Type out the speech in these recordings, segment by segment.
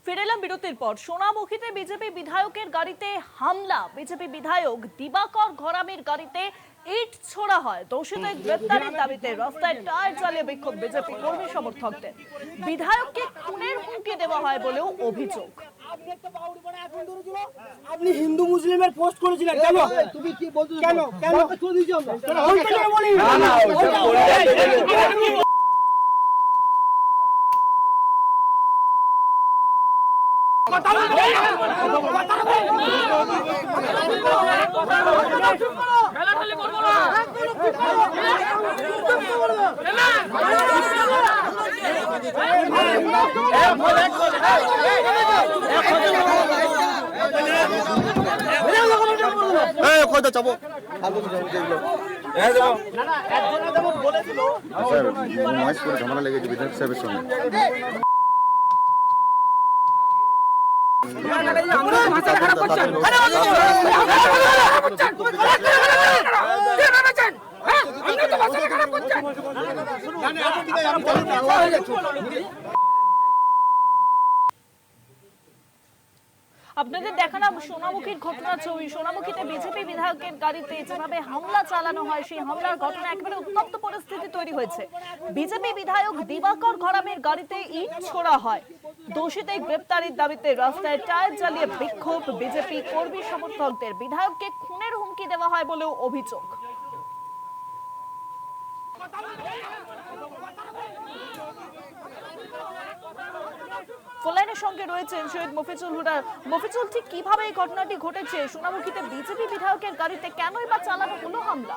ফিরে এলাম বিরতির পর। সোনামুখীতে বিজেপি বিধায়কের গাড়িতে হামলা। বিজেপি বিধায়ক দিবাকর ঘরামির গাড়িতে ইট ছোড়া হয়। দোষীদের গ্রেফতারের দাবিতে রাস্তায় টায়ার জ্বালিয়ে বিক্ষোভ বিজেপি কর্মী সমর্থকদের। বিধায়ককে খুনের হুমকি দেওয়া হয় বলেও অভিযোগ। আপনি হিন্দু মুসলিমের পোস্ট করেছিলেন কেন? তুমি কি বলছো? কেন কেন ঝামেলা লেগেছে বিধায়ক সাহেবের সঙ্গে। আপনাদের দেখানো সোনামুখীর ঘটনার ছবি। সোনামুখীতে বিজেপি বিধায়কের গাড়িতে যেভাবে হামলা চালানো হয়, সেই হামলার ঘটনা একেবারে উত্তপ্ত পরিস্থিতি তৈরি হয়েছে। বিজেপি বিধায়ক দিবাকর ঘরামির গাড়িতে ইট ছোড়া হয়। দোষীদের গ্রেপ্তারের দাবিতে রাস্তায় টায়ার জ্বালিয়ে বিক্ষোভ বিজেপি কর্মী সমর্থকদের। বিধায়ককে খুনের হুমকি দেওয়া হয় বলেও অভিযোগ। ফোনলাইনের সঙ্গে রয়েছেন শহীদ মফিজুল হুদা। মফিজুল, ঠিক কিভাবে এই ঘটনাটি ঘটেছে? সোনামুখীতে বিজেপি বিধায়কের গাড়িতে কেনই বা চালানো হলো হামলা?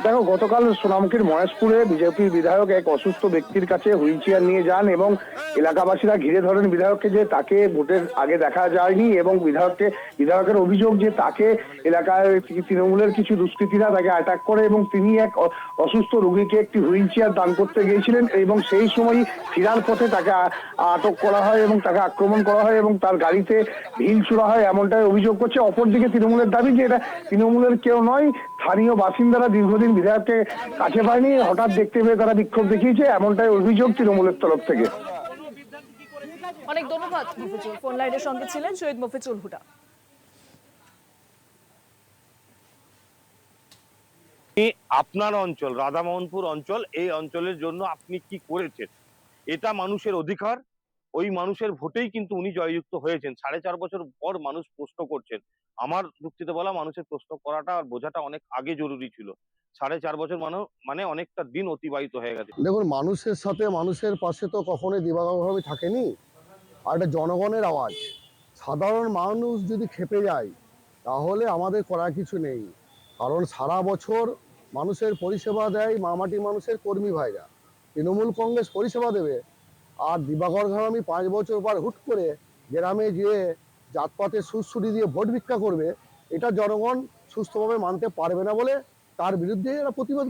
দেখো, গতকাল সোনামুখীর মহেশপুরে বিজেপি বিধায়ক এক অসুস্থ ব্যক্তির কাছে হুইল চেয়ার নিয়ে যান এবং এলাকাবাসীরা ঘিরে ধরেন বিধায়ককে, যে তাকে ভোটের আগে দেখা যায়নি এবং বিধায়কের অভিযোগ যে তাকে এলাকায় তৃণমূলের কিছু দুষ্কৃতীরা তাকে অ্যাটাক করে এবং তিনি এক অসুস্থ রোগীকে একটি হুইল চেয়ার দান করতে গিয়েছিলেন এবং সেই সময় ফেরার পথে তাকে আটক করা হয় এবং তাকে আক্রমণ করা হয় এবং তার গাড়িতে ঢিল ছোড়া হয়, এমনটাই অভিযোগ করছে। অপরদিকে তৃণমূলের দাবি যে এটা তৃণমূলের কেউ নয়, স্থানীয় বাসিন্দারা দীর্ঘদিন বিধায়ককে কাছে পায়নি, হঠাৎ দেখতে পেয়ে তারা বিক্ষোভ দেখিয়েছে, এমনটাই অভিযোগ তৃণমূলের তরফ থেকে। অনেক ধন্যবাদ মফিজুল। ফোন লাইনের সঙ্গে ছিলেন শহীদ মফিজুল হুদা। আপনার অঞ্চল রাধামোহনপুর অঞ্চল, এই অঞ্চলের জন্য আপনি কি করেছেন, এটা মানুষের অধিকার। ওই মানুষের ভোটেই কিন্তু উনি জয়যুক্ত হয়েছেন। 4.5 বছর পর মানুষ প্রশ্ন করছেন। আমার যুক্তিতে বলা, মানুষের প্রশ্ন করাটা আর বোঝাটা অনেক আগে জরুরি ছিল। 4.5 বছর মানে অনেকটা দিন অতিবাহিত হয়ে গেছে। দেখুন, মানুষের সাথে মানুষের পাশে তো কখনোই দিবাকরভাবে থাকেনি। আর এটা জনগণের আওয়াজ। সাধারণ মানুষ যদি খেপে যায় তাহলে আমাদের করার কিছু নেই, কারণ সারা বছর মানুষের পরিষেবা দেয় মামাটি মানুষের কর্মী ভাইরা। তৃণমূল কংগ্রেস পরিষেবা দেবে আর দিবাকর ঘরামি 5 বছর পর হুট করে গ্রামে গিয়ে জাতপাতের সুরসুরি দিয়ে ভোট ভিক্ষা করবে, এটা জনগণ সুস্থভাবে মানতে পারবে না বলে তার বিরুদ্ধে এরা প্রতিবাদ